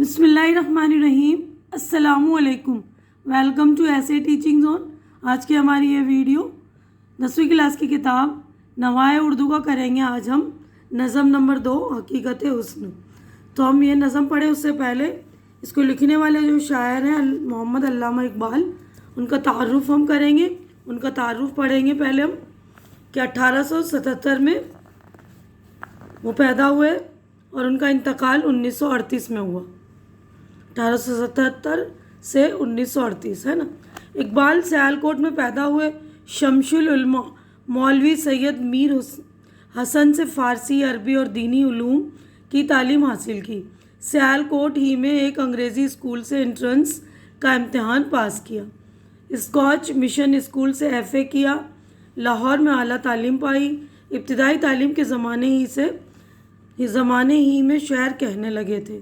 بسم اللہ الرحمن الرحیم۔ السلام علیکم، ویلکم ٹو ایسے ٹیچنگ زون۔ آج کی ہماری یہ ویڈیو 10ویں کلاس کی کتاب نوائے اردو کا کریں گے۔ آج ہم نظم نمبر 2 حقیقت حسن۔ تو ہم یہ نظم پڑھیں اس سے پہلے اس کو لکھنے والے جو شاعر ہیں محمد علامہ اقبال، ان کا تعارف ہم کریں گے۔ ان کا تعارف پڑھیں گے پہلے ہم کہ 1877 میں وہ پیدا ہوئے اور ان کا انتقال 1938 میں ہوا۔ 1877 سے 1938 ہے نا۔ اقبال سیالکوٹ میں پیدا ہوئے۔ شمس العلماء مولوی سید میر حسن سے فارسی، عربی اور دینی علوم کی تعلیم حاصل کی۔ سیالکوٹ ہی میں ایک انگریزی اسکول سے انٹرنس کا امتحان پاس کیا۔ اسکاچ مشن اسکول سے FA کیا۔ لاہور میں اعلیٰ تعلیم پائی۔ ابتدائی تعلیم کے زمانے ہی میں شعر کہنے لگے تھے۔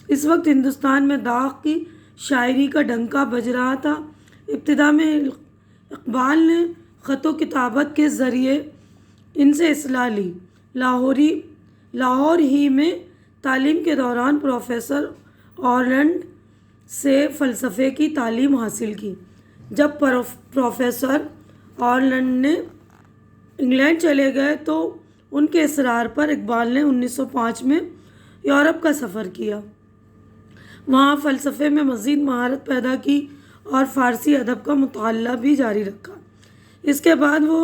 اس وقت ہندوستان میں داغ کی شاعری کا ڈنکا بج رہا تھا۔ ابتدا میں اقبال نے خط و کتابت کے ذریعے ان سے اصلاح لی۔ لاہور ہی میں تعلیم کے دوران پروفیسر اورلینڈ سے فلسفے کی تعلیم حاصل کی۔ جب پروفیسر اورلینڈ نے انگلینڈ چلے گئے تو ان کے اصرار پر اقبال نے 1905 میں یورپ کا سفر کیا۔ وہاں فلسفے میں مزید مہارت پیدا کی اور فارسی ادب کا مطالعہ بھی جاری رکھا۔ اس کے بعد وہ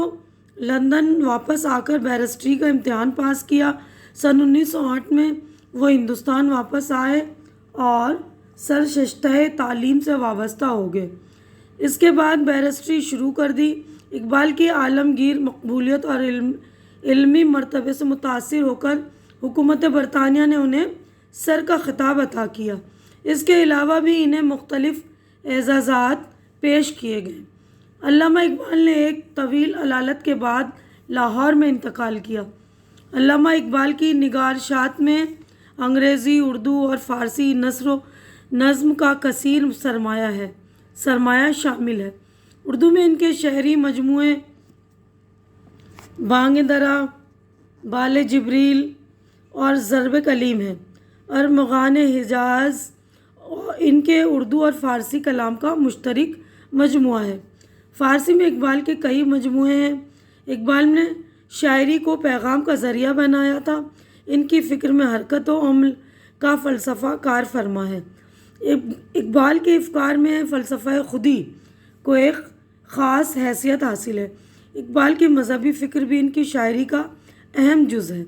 لندن واپس آ کر بیرسٹری کا امتحان پاس کیا۔ سن 1908 میں وہ ہندوستان واپس آئے اور سرشتہ تعلیم سے وابستہ ہو گئے۔ اس کے بعد بیرسٹری شروع کر دی۔ اقبال کی عالمگیر مقبولیت اور علمی مرتبے سے متاثر ہو کر حکومت برطانیہ نے انہیں سر کا خطاب عطا کیا۔ اس کے علاوہ بھی انہیں مختلف اعزازات پیش کیے گئے۔ علامہ اقبال نے ایک طویل علالت کے بعد لاہور میں انتقال کیا۔ علامہ اقبال کی نگارشات میں انگریزی، اردو اور فارسی نثر و نظم کا کثیر سرمایہ شامل ہے۔ اردو میں ان کے شعری مجموعے بانگ درا، بال جبریل اور ضرب کلیم ہیں۔ ارمغان حجاز ان کے اردو اور فارسی کلام کا مشترک مجموعہ ہے۔ فارسی میں اقبال کے کئی مجموعے ہیں۔ اقبال نے شاعری کو پیغام کا ذریعہ بنایا تھا۔ ان کی فکر میں حرکت و عمل کا فلسفہ کار فرما ہے۔ اقبال کے افکار میں فلسفہ خودی کو ایک خاص حیثیت حاصل ہے۔ اقبال کی مذہبی فکر بھی ان کی شاعری کا اہم جز ہے۔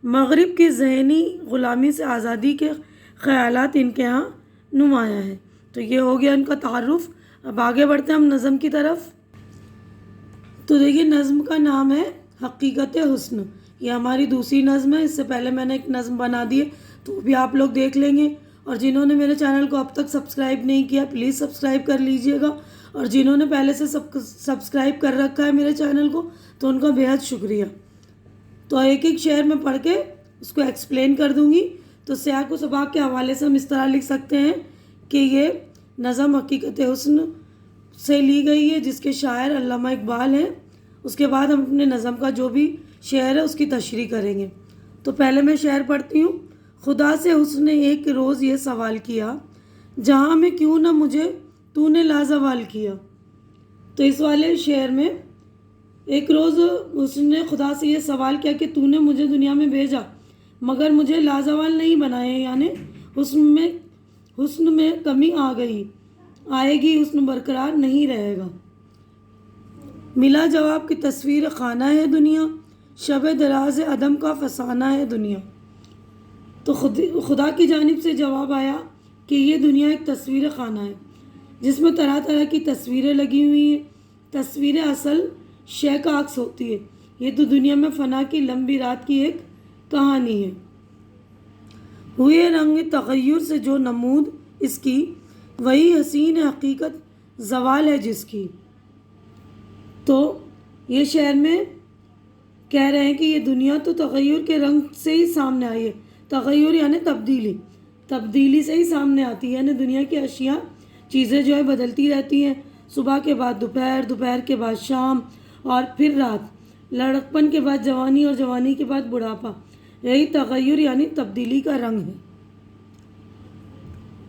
مغرب کی ذہنی غلامی سے آزادی کے خیالات ان کے ہاں نمایاں ہیں۔ تو یہ ہو گیا ان کا تعارف۔ اب آگے بڑھتے ہیں ہم نظم کی طرف۔ تو دیکھیے نظم کا نام ہے حقیقت حسن۔ یہ ہماری دوسری نظم ہے۔ اس سے پہلے میں نے ایک نظم بنا دی ہے تو وہ بھی آپ لوگ دیکھ لیں گے۔ اور جنہوں نے میرے چینل کو اب تک سبسکرائب نہیں کیا پلیز سبسکرائب کر لیجئے گا، اور جنہوں نے پہلے سے سبسکرائب کر رکھا ہے میرے چینل کو تو ان کا بےحد شکریہ۔ تو ایک ایک شعر میں پڑھ کے اس کو ایکسپلین کر دوں گی۔ تو سیاق و سباق کے حوالے سے ہم اس طرح لکھ سکتے ہیں کہ یہ نظم حقیقت حسن سے لی گئی ہے جس کے شاعر علامہ اقبال ہیں۔ اس کے بعد ہم اپنے نظم کا جو بھی شعر ہے اس کی تشریح کریں گے۔ تو پہلے میں شعر پڑھتی ہوں۔ خدا سے حسن نے ایک روز یہ سوال کیا، جہاں میں کیوں نہ مجھے تو نے لازوال کیا۔ تو اس والے شعر میں ایک روز حسن نے خدا سے یہ سوال کیا کہ تو نے مجھے دنیا میں بھیجا مگر مجھے لازوال نہیں بنائے، یعنی حسن میں کمی آئے گی، حسن برقرار نہیں رہے گا۔ ملا جواب کی تصویر خانہ ہے دنیا، شب دراز عدم کا فسانہ ہے دنیا۔ تو خدا کی جانب سے جواب آیا کہ یہ دنیا ایک تصویر خانہ ہے جس میں طرح طرح کی تصویریں لگی ہوئی ہیں۔ تصویریں اصل شے کا عکس ہوتی ہے۔ یہ تو دنیا میں فنا کی لمبی رات کی ایک کہانی ہے۔ ہوئے رنگ تغیر سے جو نمود اس کی، وہی حسین حقیقت زوال ہے جس کی۔ تو یہ شعر میں کہہ رہے ہیں کہ یہ دنیا تو تغیر کے رنگ سے ہی سامنے آئی ہے۔ تغیر یعنی تبدیلی سے ہی سامنے آتی ہے، یعنی دنیا کی اشیاء چیزیں جو ہے بدلتی رہتی ہیں۔ صبح کے بعد دوپہر، دوپہر کے بعد شام اور پھر رات، لڑکپن کے بعد جوانی اور جوانی کے بعد بڑھاپا، یہی تغیر یعنی تبدیلی کا رنگ ہے۔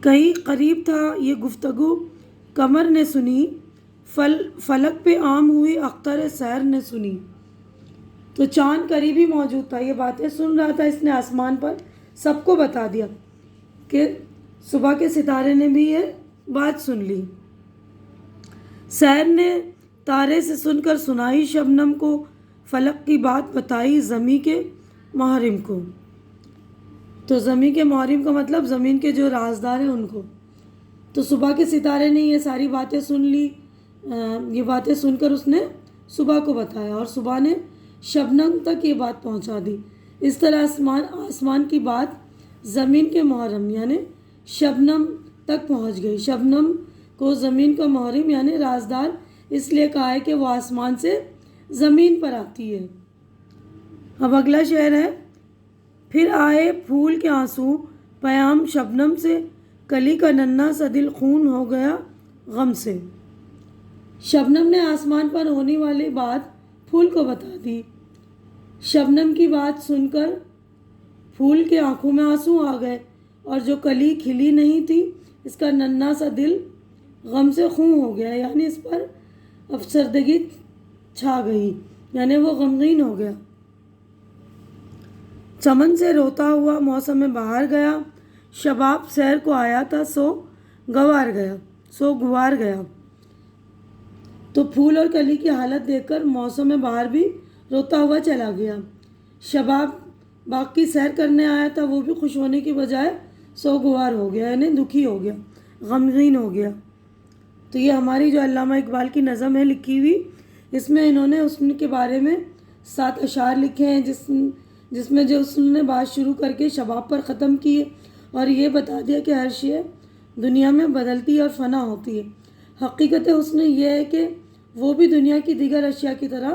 کہیں قریب تھا یہ گفتگو قمر نے سنی، فلک پہ عام ہوئی اختر سحر نے سنی۔ تو چاند قریب ہی موجود تھا، یہ باتیں سن رہا تھا، اس نے آسمان پر سب کو بتا دیا کہ صبح کے ستارے نے بھی یہ بات سن لی۔ سحر نے تارے سے سن کر سنائی شبنم کو، فلک کی بات بتائی زمیں کے محرم کو۔ تو زمیں کے محرم کا مطلب زمین کے جو رازدار ہیں ان کو۔ تو صبح کے ستارے نے یہ ساری باتیں سن لی، یہ باتیں سن کر اس نے صبح کو بتایا اور صبح نے شبنم تک یہ بات پہنچا دی۔ اس طرح آسمان کی بات زمین کے محرم یعنی شبنم تک پہنچ گئی۔ شبنم کو زمین کا محرم یعنی رازدار اس لیے کہا ہے کہ وہ آسمان سے زمین پر آتی ہے۔ اب اگلا شعر ہے، پھر آئے پھول کے آنسو پیام شبنم سے، کلی کا ننھا سا دل خون ہو گیا غم سے۔ شبنم نے آسمان پر ہونے والی بات پھول کو بتا دی۔ شبنم کی بات سن کر پھول کے آنکھوں میں آنسو آ گئے اور جو کلی کھلی نہیں تھی اس کا ننھا سا دل غم سے خون ہو گیا، یعنی اس پر افسردگی چھا گئی، یعنی وہ غمگین ہو گیا۔ چمن سے روتا ہوا موسم بہار گیا، شباب سیر کو آیا تھا سو گوار گیا۔ تو پھول اور کلی کی حالت دیکھ کر موسم بہار بھی روتا ہوا چلا گیا۔ شباب باغ کی سیر کرنے آیا تھا، وہ بھی خوش ہونے کی بجائے سوگوار ہو گیا، یعنی دکھی ہو گیا، غمگین ہو گیا۔ تو یہ ہماری جو علامہ اقبال کی نظم ہے لکھی ہوئی، اس میں انہوں نے حسن کے بارے میں 7 اشعار لکھے ہیں، جس میں جو حسن نے بات شروع کر کے شباب پر ختم کی ہے اور یہ بتا دیا کہ ہر شے دنیا میں بدلتی ہے اور فنا ہوتی ہے۔ حقیقت حسن یہ ہے کہ وہ بھی دنیا کی دیگر اشیاء کی طرح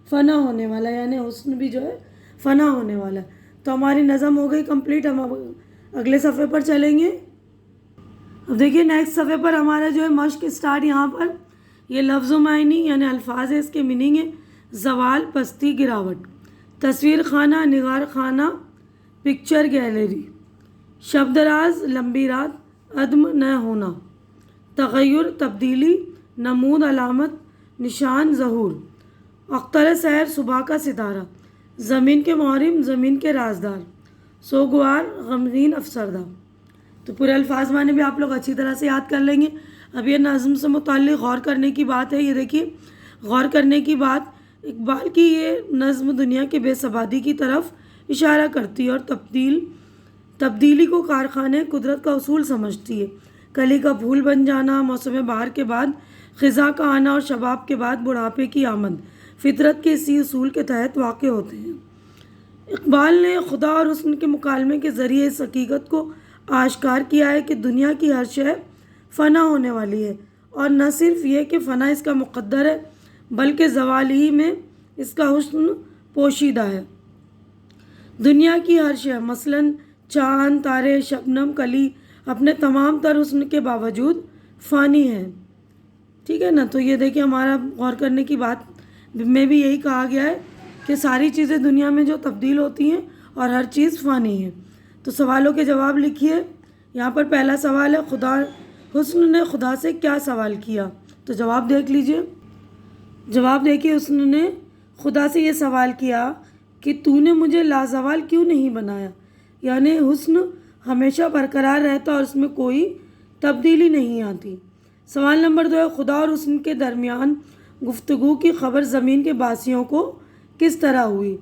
فنا ہونے والا ہے، یعنی حسن بھی جو ہے فنا ہونے والا ہے۔ تو ہماری نظم ہو گئی کمپلیٹ، ہم اگلے صفحے پر چلیں گے۔ اب دیکھیے نیکسٹ صفحے پر ہمارا جو ہے مشق اسٹارٹ، یہاں پر یہ لفظ و معنی یعنی الفاظ ہے، اس کے میننگ ہے زوال، پستی، گراوٹ، تصویر خانہ، نگار خانہ، پکچر گیلری، شب دراز، لمبی رات، عدم نہ ہونا، تغیر، تبدیلی، نمود، علامت، نشان، ظہور، اختر سحر، صبح کا ستارہ، زمین کے محرم، زمین کے رازدار، سوگوار، غمگین، افسردہ۔ تو پورے الفاظ معنی بھی آپ لوگ اچھی طرح سے یاد کر لیں گے۔ اب یہ نظم سے متعلق غور کرنے کی بات ہے، یہ دیکھیے غور کرنے کی بات، اقبال کی یہ نظم دنیا کے بے ثباتی کی طرف اشارہ کرتی ہے اور تبدیلی کو کارخانے قدرت کا اصول سمجھتی ہے۔ کلی کا پھول بن جانا، موسم بہار کے بعد خزاں کا آنا اور شباب کے بعد بڑھاپے کی آمد فطرت کے اسی اصول کے تحت واقع ہوتے ہیں۔ اقبال نے خدا اور حسن کے مکالمے کے ذریعے اس حقیقت کو آشکار کیا ہے کہ دنیا کی ہر شے فنا ہونے والی ہے، اور نہ صرف یہ کہ فنا اس کا مقدر ہے بلکہ زوال ہی میں اس کا حسن پوشیدہ ہے۔ دنیا کی ہر شے مثلاً چاند، تارے، شبنم، کلی اپنے تمام تر حسن کے باوجود فانی ہے، ٹھیک ہے نا۔ تو یہ دیکھیں ہمارا غور کرنے کی بات میں بھی یہی کہا گیا ہے کہ ساری چیزیں دنیا میں جو تبدیل ہوتی ہیں اور ہر چیز فانی ہے۔ تو سوالوں کے جواب لکھیے۔ یہاں پر پہلا سوال ہے، حسن نے خدا سے کیا سوال کیا؟ تو جواب دیکھ لیجئے۔ جواب دیکھیے، حسن نے خدا سے یہ سوال کیا کہ تو نے مجھے لازوال کیوں نہیں بنایا؟ یعنی حسن ہمیشہ برقرار رہتا اور اس میں کوئی تبدیلی نہیں آتی۔ سوال نمبر 2 ہے، خدا اور حسن کے درمیان گفتگو کی خبر زمین کے باسیوں کو کس طرح ہوئی؟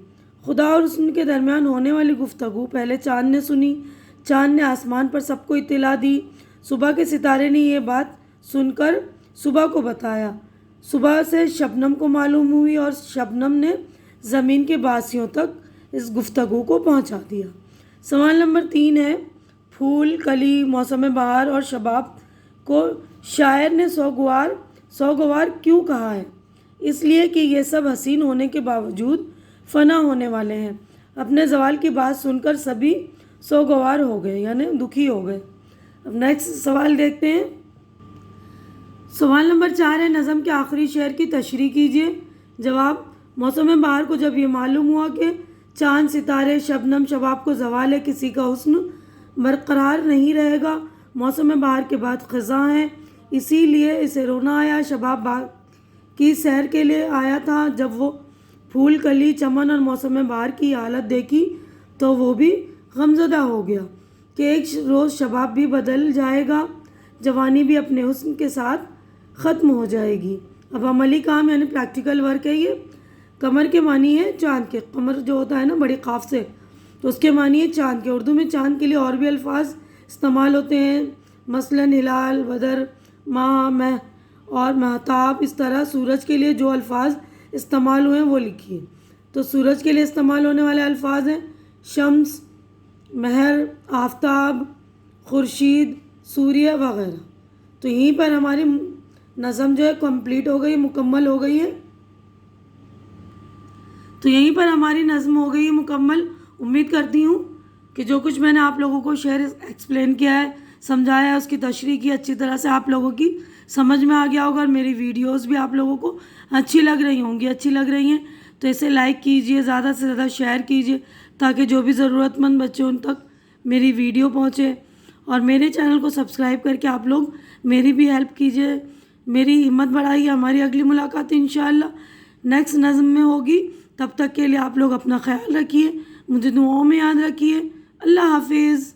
خدا اور حسن کے درمیان ہونے والی گفتگو پہلے چاند نے سنی، چاند نے آسمان پر سب کو اطلاع دی، صبح کے ستارے نے یہ بات سن کر صبح کو بتایا، صبح سے شبنم کو معلوم ہوئی اور شبنم نے زمین کے باسیوں تک اس گفتگو کو پہنچا دیا۔ سوال نمبر 3 ہے، پھول، کلی، موسم بہار اور شباب کو شاعر نے سوگوار کیوں کہا ہے؟ اس لیے کہ یہ سب حسین ہونے کے باوجود فنا ہونے والے ہیں۔ اپنے زوال کی بات سن کر سبھی سوگوار ہو گئے، یعنی دکھی ہو گئے۔ اب نیکسٹ سوال دیکھتے ہیں۔ سوال نمبر 4 ہے، نظم کے آخری شعر کی تشریح کیجیے۔ جواب، موسم بہار کو جب یہ معلوم ہوا کہ چاند، ستارے، شبنم، شباب کو زوال ہے، کسی کا حسن برقرار نہیں رہے گا، موسم بہار کے بعد خزاں ہے، اسی لیے اسے رونا آیا۔ شباب باغ کی سیر کے لیے آیا تھا، جب وہ پھول کلی چمن اور موسم بہار کی حالت دیکھی تو وہ بھی غمزدہ ہو گیا کہ ایک روز شباب بھی بدل جائے گا، جوانی بھی اپنے حسن کے ساتھ ختم ہو جائے گی۔ اب عملی کام یعنی پریکٹیکل ورک ہے یہ۔ قمر کے معنی ہے چاند کے، قمر جو ہوتا ہے نا بڑی قاف سے، تو اس کے معنی ہے چاند کے۔ اردو میں چاند کے لیے اور بھی الفاظ استعمال ہوتے ہیں، مثلاً ہلال، بدر، ماہ، مہ اور مہتاب۔ اس طرح سورج کے لیے جو الفاظ استعمال ہوئے ہیں وہ لکھیے۔ تو سورج کے لیے استعمال ہونے والے الفاظ ہیں شمس، مہر، آفتاب، خورشید، سوریہ وغیرہ۔ تو یہیں پر ہماری نظم جو ہے کمپلیٹ ہو گئی، مکمل ہو گئی ہے۔ تو یہیں پر ہماری نظم ہو گئی ہے مکمل۔ امید کرتی ہوں کہ جو کچھ میں نے آپ لوگوں کو ایکسپلین کیا ہے، سمجھایا ہے، اس کی تشریح کی اچھی طرح سے آپ لوگوں کی سمجھ میں آ گیا ہوگا، اور میری ویڈیوز بھی آپ لوگوں کو اچھی لگ رہی ہوں گی۔ اچھی لگ رہی ہیں تو اسے لائک کیجئے، زیادہ سے زیادہ شیئر کیجئے، تاکہ جو بھی ضرورت مند بچے ان تک میری ویڈیو پہنچے، اور میرے چینل کو سبسکرائب کر کے آپ لوگ میری بھی ہیلپ کیجئے، میری ہمت بڑھائیے۔ ہماری اگلی ملاقات انشاءاللہ نیکسٹ نظم میں ہوگی۔ تب تک کے لیے آپ لوگ اپنا خیال رکھیے، مجھے دعاؤں میں یاد رکھیے۔ اللہ حافظ۔